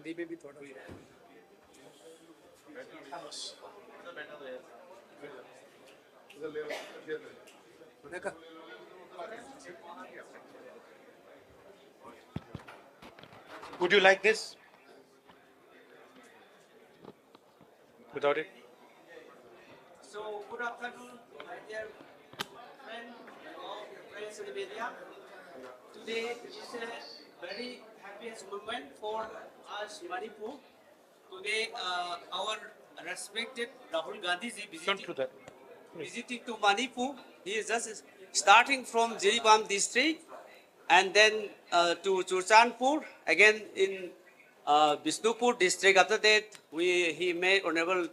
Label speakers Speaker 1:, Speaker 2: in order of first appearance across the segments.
Speaker 1: हिंदी में भी थोड़ा
Speaker 2: Would you like this? Without it?
Speaker 3: So, good afternoon, my dear friend of Press and Media. Today is a very happiest moment for us, Manipur. Today, our respected Rahul Gandhi ji visiting to Manipur. He is just starting from Jiribam district and then to Churchandpur, again in Bishnupur district. After that, he met Honorable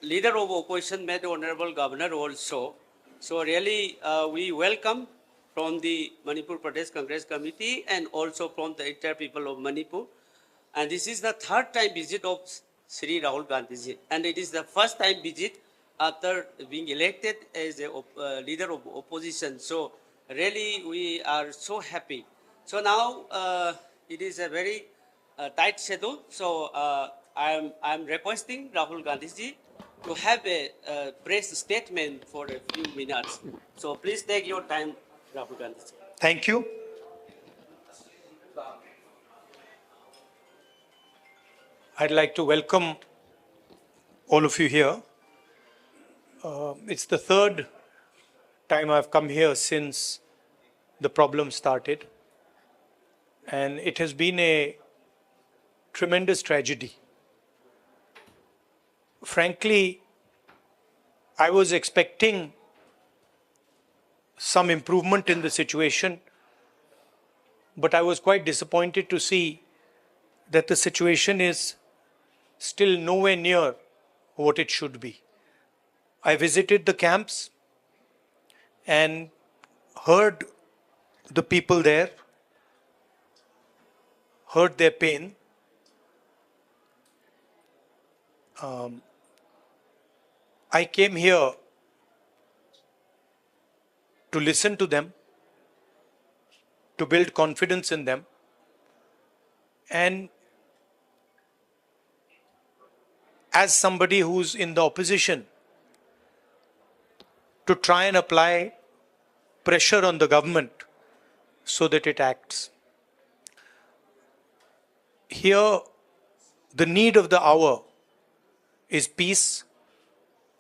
Speaker 3: Leader of Opposition, met Honorable Governor also. So really, we welcome from the Manipur Pradesh Congress Committee and also from the entire people of Manipur. And this is the third time visit of Sri Rahul Gandhi ji. And it is the first time visit after being elected as a leader of opposition. So really we are so happy. So now it is a very tight schedule. So I'm requesting Rahul Gandhi ji to have a press statement for a few minutes. So please take your time, Rahul Gandhi ji.
Speaker 2: Thank you. I'd like to welcome all of you here. It's the third time I've come here since the problem started. And it has been a tremendous tragedy. Frankly, I was expecting some improvement in the situation, but I was quite disappointed to see that the situation is still nowhere near what it should be. I visited the camps and heard the people there, heard their pain. I came here to listen to them, to build confidence in them, and as somebody who's in the opposition, to try and apply pressure on the government so that it acts. Here, the need of the hour is peace.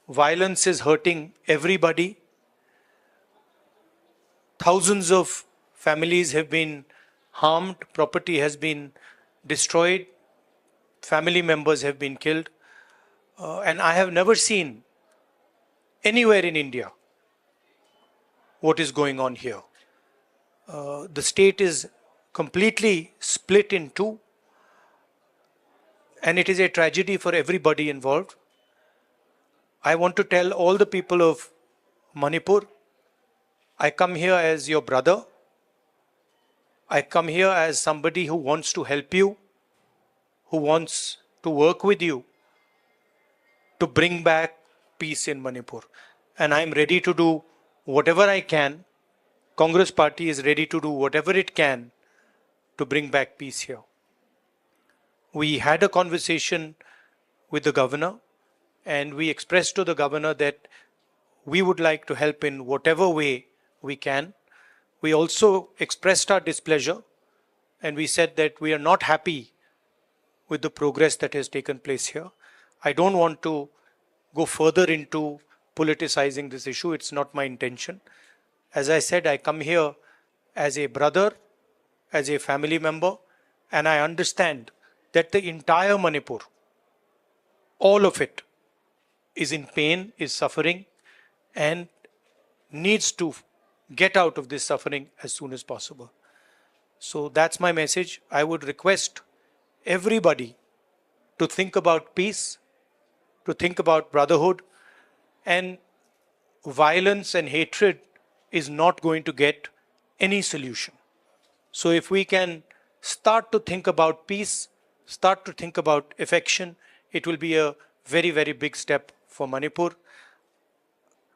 Speaker 2: Violence is hurting everybody. Thousands of families have been harmed, property has been destroyed, family members have been killed. And I have never seen anywhere in India what is going on here. The state is completely split in two, and it is a tragedy for everybody involved. I want to tell all the people of Manipur, I come here as your brother. I come here as somebody who wants to help you, who wants to work with you to bring back peace in Manipur. And I'm ready to do whatever I can. Congress Party is ready to do whatever it can to bring back peace here. We had a conversation with the governor, and we expressed to the governor that we would like to help in whatever way we can. We also expressed our displeasure, and we said that we are not happy with the progress that has taken place here. I don't want to go further into politicizing this issue. It's not my intention. As I said, I come here as a brother, as a family member, and I understand that the entire Manipur, all of it, is in pain, is suffering, and needs to get out of this suffering as soon as possible. So that's my message. I would request everybody to think about peace, to think about brotherhood, and violence and hatred is not going to get any solution. So if we can start to think about peace, start to think about affection, it will be a very, very big step for Manipur.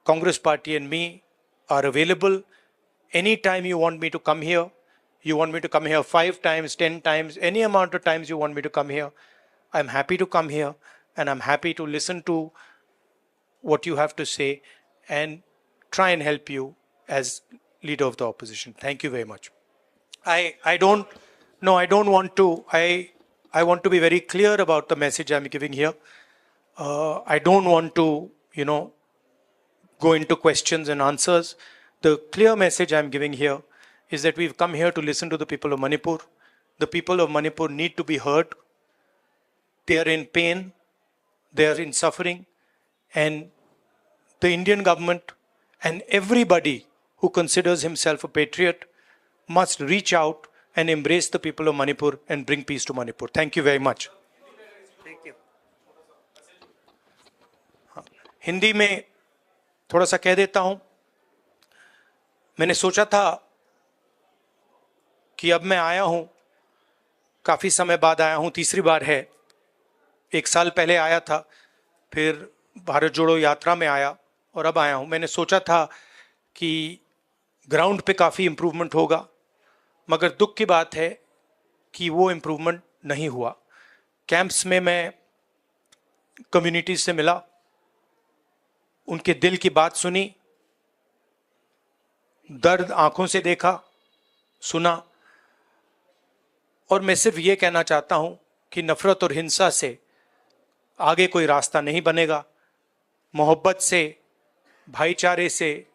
Speaker 2: Congress Party and me are available. Anytime you want me to come here, You want me to come here 5 times, 10 times, any amount of times you want me to come here. I'm happy to come here, and I'm happy to listen to what you have to say and try and help you as leader of the opposition. Thank you very much. I don't want to, I want to be very clear about the message I'm giving here. I don't want to, go into questions and answers. The clear message I'm giving here is that we've come here to listen to the people of Manipur. The people of Manipur need to be heard. They are in pain, they are in suffering, and the Indian government and everybody who considers himself a patriot must reach out and embrace the people of Manipur and bring peace to Manipur. Thank you very much.
Speaker 3: Thank you.
Speaker 2: Hindi में थोड़ा सा कह देता हूं. मैंने सोचा था कि अब मैं आया हूं, काफी समय बाद आया हूं, तीसरी बार है. 1 साल पहले आया था, फिर भारत जोड़ो यात्रा में आया और अब आया हूं. मैंने सोचा था कि ग्राउंड पे काफी इंप्रूवमेंट होगा, मगर दुख की बात है कि वो इंप्रूवमेंट नहीं हुआ. कैंप्स में मैं कम्युनिटीज से मिला, उनके दिल की बात सुनी, दर्द आंखों से देखा, सुना, और मैं सिर्फ ये कहना चाहता हूं कि नफरत और हिंसा से आगे कोई रास्ता नहीं बनेगा. मोहब्बत से, भाईचारे से,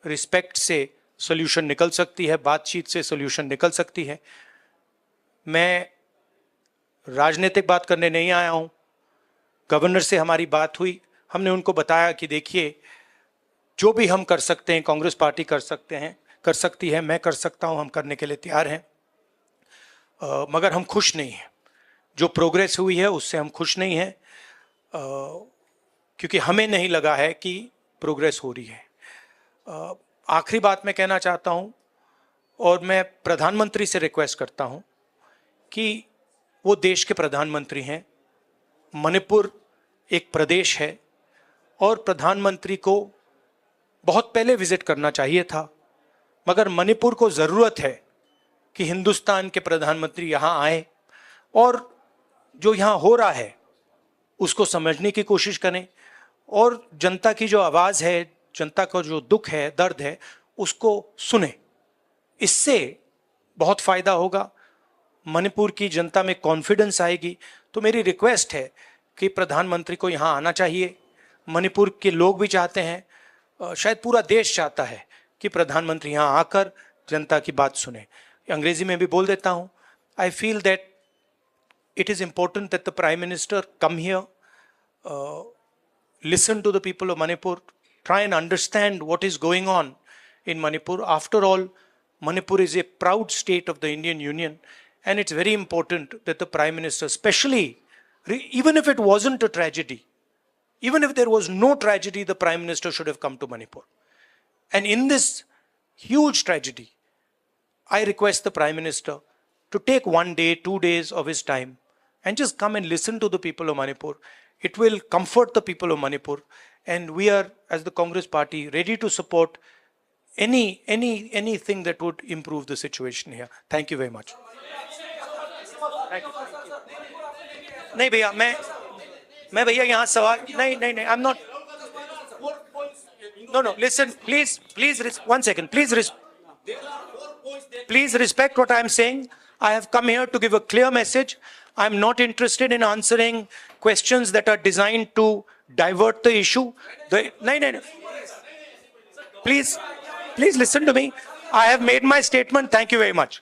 Speaker 2: रिस्पेक्ट से सॉल्यूशन निकल सकती है, बातचीत से सॉल्यूशन निकल सकती है. मैं राजनीतिक बात करने नहीं आया हूं. गवर्नर से हमारी बात हुई, हमने उनको बताया कि देखिए, जो भी हम कर सकते हैं, कांग्रेस पार्टी कर सकती है, मैं कर सकता हूं, हम करने के लिए तैयार हैं. मगर हम खुश नहीं हैं. जो प्रोग्रेस हुई है उससे हम खुश नहीं हैं, क्योंकि हमें नहीं लगा है कि प्रोग्रेस हो रही है. आखिरी बात मैं कहना चाहता हूं, और मैं प्रधानमंत्री से रिक्वेस्ट करता हूं कि वो देश के प्रधानमंत्री हैं. मणिपुर एक प्रदेश है और प्रधानमंत्री को बहुत पहले विजिट करना चाहिए था, मगर मणिपुर को ज़रूरत है कि हिंदुस्तान के प्रधानमंत्री यहाँ आए और जो यहाँ हो रहा है उसको समझने की कोशिश करें, और जनता की जो आवाज़ है, जनता का जो दुख है, दर्द है, उसको सुने. इससे बहुत फ़ायदा होगा, मणिपुर की जनता में कॉन्फिडेंस आएगी. तो मेरी रिक्वेस्ट है कि प्रधानमंत्री को यहाँ आना चाहिए. मणिपुर के लोग भी चाहते हैं, शायद पूरा देश चाहता है कि प्रधानमंत्री यहाँ आकर जनता की बात सुने. अंग्रेजी में भी बोल देता हूँ. I feel that it is important that the Prime Minister come here, listen to the people of Manipur, try and understand what is going on in Manipur. After all, Manipur is a proud state of the Indian Union, and it's very important that the Prime Minister, especially, even if it wasn't a tragedy, even if there was no tragedy, the Prime Minister should have come to Manipur. And in this huge tragedy, I request the Prime Minister to take 1 day, 2 days of his time and just come and listen to the people of Manipur. It will comfort the people of Manipur, and we are, as the Congress party, ready to support anything that would improve the situation here. Thank you very much. नहीं भैया, मैं भैया यहाँ सवाल नहीं, I'm not. No, listen, please, 1 second, please respect what I am saying. I have come here to give a clear message. I am not interested in answering questions that are designed to divert the issue. No. Please listen to me. I have made my statement. Thank you very much.